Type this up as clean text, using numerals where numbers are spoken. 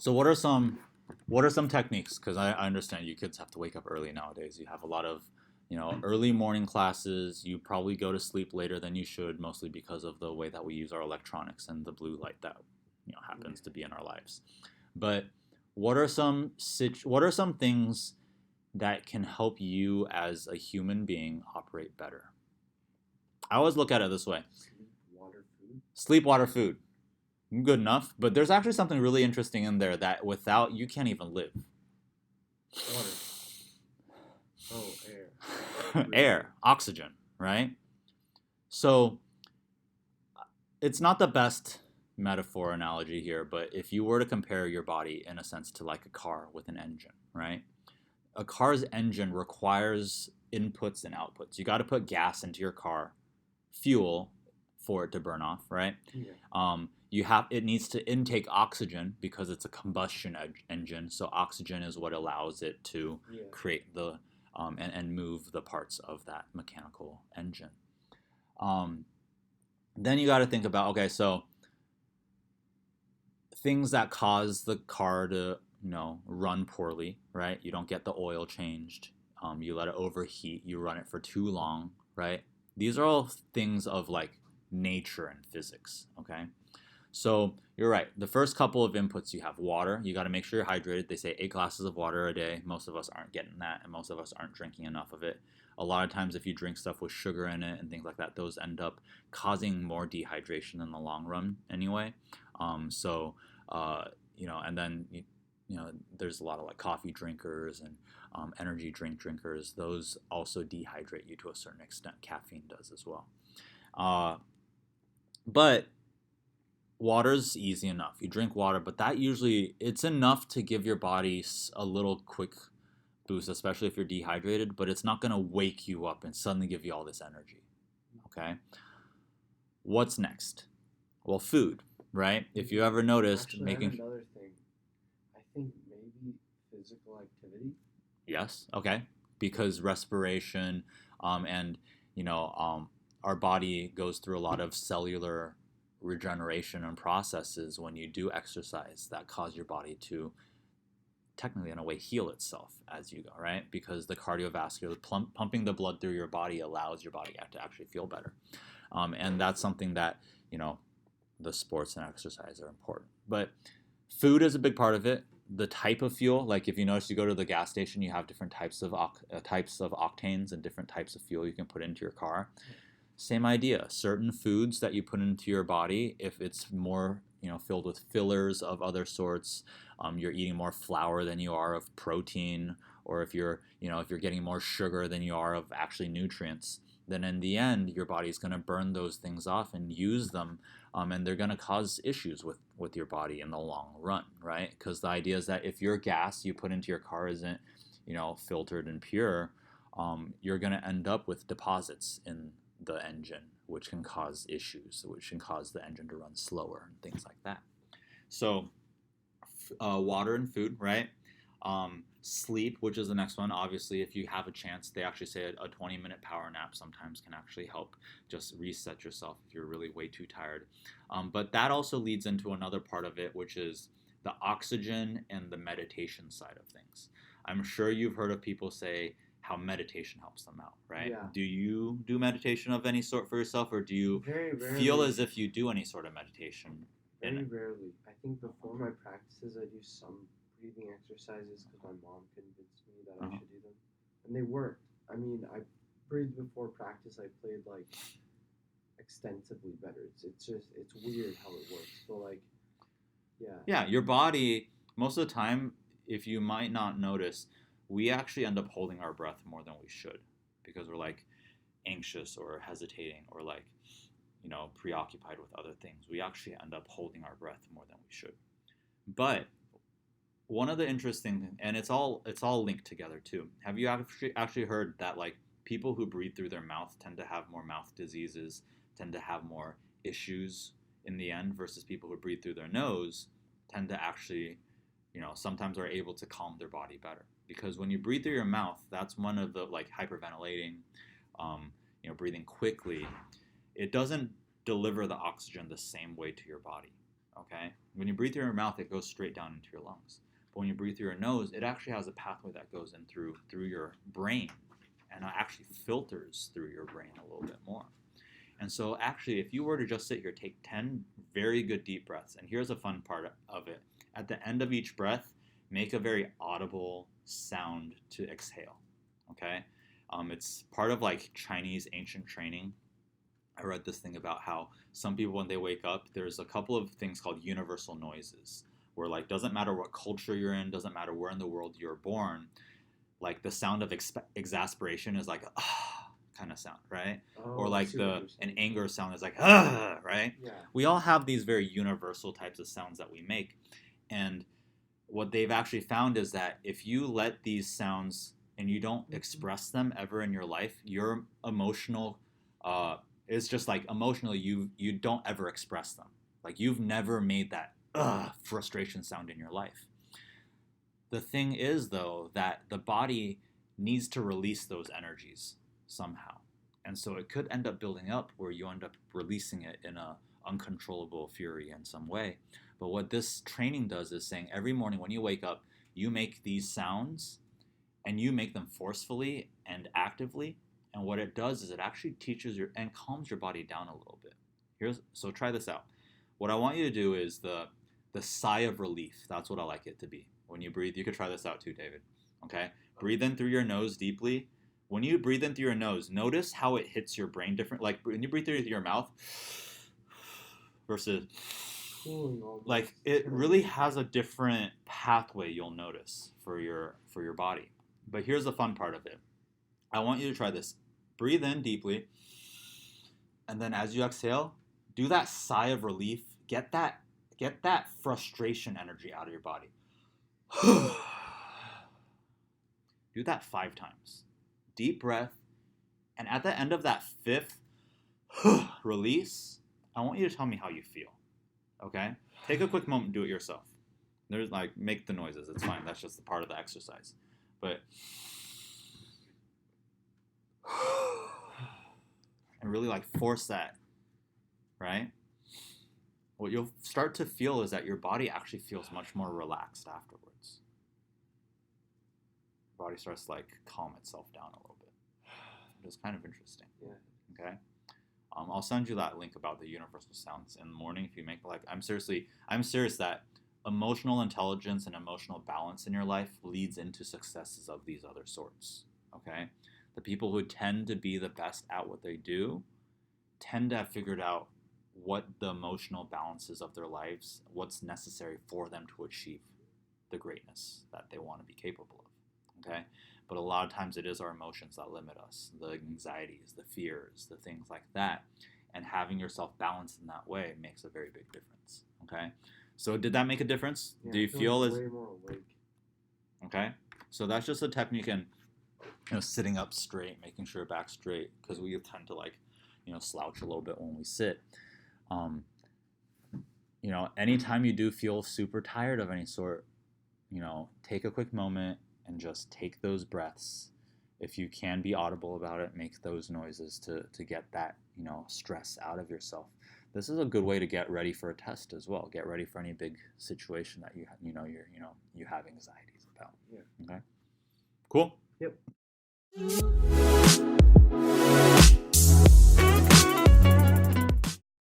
So what are some techniques? Because I understand you kids have to wake up early nowadays. You have a lot of early morning classes. You probably go to sleep later than you should, mostly because of the way that we use our electronics and the blue light that Yeah. happens to be in our lives. But what are some things that can help you as a human being operate better? I always look at it this way: Sleep, water, food. sleep, water, food, good enough. But there's actually something really interesting in there that without you can't even live. Water. Oh, air. Breathing. Air, oxygen, right? So it's not the best metaphor analogy here, but if you were to compare your body in a sense to like a car with an engine, right? A car's engine requires inputs and outputs. You got to put gas into your car, fuel for it to burn off, right? Yeah. It needs to intake oxygen because it's a combustion engine. So oxygen is what allows it to Yeah. create and move the parts of that mechanical engine. Um, then you got to think about, okay, so things that cause the car to run poorly, right? You don't get the oil changed. You let it overheat. You run it for too long, right? These are all things of like nature and physics. Okay, so you're right. The first couple of inputs, you have water. You got to make sure you're hydrated. They say 8 glasses of water a day. Most of us aren't getting that, and most of us aren't drinking enough of it. A lot of times, if you drink stuff with sugar in it and things like that, those end up causing more dehydration in the long run anyway. So, uh, and then there's a lot of like coffee drinkers and energy drink drinkers. Those also dehydrate you to a certain extent. Caffeine does as well. Uh, but water's easy enough. You drink water, but that usually it's enough to give your body a little quick boost, especially if you're dehydrated, but it's not going to wake you up and suddenly give you all this energy. Okay? What's next? Well, food, right? If you ever noticed Actually, I have making another thing. I think maybe physical activity. yes, okay, because respiration and you know um, our body goes through a lot of cellular regeneration and processes when you do exercise that cause your body to technically in a way heal itself as you go, right? Because the cardiovascular pumping the blood through your body allows your body to actually feel better, and that's something that you know the sports and exercise are important. But food is a big part of it. The type of fuel, like if you notice, you go to the gas station, you have different types of octanes and different types of fuel you can put into your car. Same idea. Certain foods that you put into your body, if it's more filled with fillers of other sorts, you're eating more flour than you are of protein, or if you're getting more sugar than you are of actually nutrients, then in the end your body's going to burn those things off and use them, and they're going to cause issues with your body in the long run, right? Because the idea is that if your gas you put into your car isn't filtered and pure, you're going to end up with deposits in the engine, which can cause issues, which can cause the engine to run slower and things like that. So, water and food, right? Sleep, which is the next one. Obviously, if you have a chance, they actually say a 20-minute power nap sometimes can actually help just reset yourself if you're really way too tired. But that also leads into another part of it, which is the oxygen and the meditation side of things. I'm sure you've heard of people say how meditation helps them out, right? Yeah. Do you do meditation of any sort for yourself, or do you Very feel rarely. as if you do any sort of meditation in Very it? rarely. I think before my practices, I do some breathing exercises because my mom convinced me that I Uh-huh. should do them, and they worked. I mean, I breathed before practice. I played like extensively better. It's weird how it works, but like yeah, Yeah, your body, most of the time, if you might not notice, we actually end up holding our breath more than we should because we're like anxious or hesitating or like, preoccupied with other things. We actually end up holding our breath more than we should. But one of the interesting, and it's all linked together too. Have you actually heard that like people who breathe through their mouth tend to have more mouth diseases, tend to have more issues in the end versus people who breathe through their nose tend to actually, sometimes are able to calm their body better. Because when you breathe through your mouth, that's one of the like hyperventilating, breathing quickly. It doesn't deliver the oxygen the same way to your body. Okay? When you breathe through your mouth, it goes straight down into your lungs. But when you breathe through your nose, it actually has a pathway that goes in through your brain, and it actually filters through your brain a little bit more. And so actually, if you were to just sit here, take 10 very good deep breaths, and here's a fun part of it. At the end of each breath, make a very audible sound to exhale, okay? It's part of like Chinese ancient training. I read this thing about how some people, when they wake up, there's a couple of things called universal noises, where like doesn't matter what culture you're in, doesn't matter where in the world you're born, like the sound of exasperation is like kind of sound, right? Oh, Or I like see what the you're an saying. anger sound is like right? Yeah. We all have these very universal types of sounds that we make, and what they've actually found is that if you let these sounds and you don't express them ever in your life, your emotional it's just like emotionally you don't ever express them. Like you've never made that frustration sound in your life. The thing is though that the body needs to release those energies somehow. And so it could end up building up where you end up releasing it in a uncontrollable fury in some way. But what this training does is saying every morning when you wake up, you make these sounds and you make them forcefully and actively. And what it does is it actually teaches your and calms your body down a little bit. So try this out. What I want you to do is the sigh of relief. That's what I like it to be. When you breathe, you could try this out too, David. Okay? Breathe in through your nose deeply. When you breathe in through your nose, notice how it hits your brain different. Like when you breathe through your mouth versus Cooling almost. like it really has a different pathway you'll notice for your body. But here's the fun part of it. I want you to try this. Breathe in deeply, and then as you exhale, do that sigh of relief. Get that frustration energy out of your body. Do that 5 times. Deep breath, and at the end of that 5th release, I want you to tell me how you feel. Okay? Take a quick moment and do it yourself. There's like make the noises. It's fine. That's just the part of the exercise. But and really like force that, right? What you'll start to feel is that your body actually feels much more relaxed afterwards. Your body starts to like calm itself down a little bit. It's kind of interesting. Yeah. Okay. I'll send you that link about the universal sounds in the morning if you make like I'm serious that emotional intelligence and emotional balance in your life leads into successes of these other sorts. Okay? The people who tend to be the best at what they do tend to have figured out what the emotional balances of their lives, what's necessary for them to achieve the greatness that they want to be capable of. Okay? But a lot of times it is our emotions that limit us, the anxieties, the fears, the things like that. And having yourself balanced in that way makes a very big difference. Okay? So did that make a difference? Yeah, Do you I feel as way more awake? okay? So that's just a technique in sitting up straight, making sure your back's straight, because we tend to like slouch a little bit when we sit. Anytime you do feel super tired of any sort, take a quick moment and just take those breaths. If you can be audible about it, make those noises to get that stress out of yourself. This is a good way to get ready for a test as well. Get ready for any big situation that you have anxieties about. Yeah. Okay. Cool. Yep.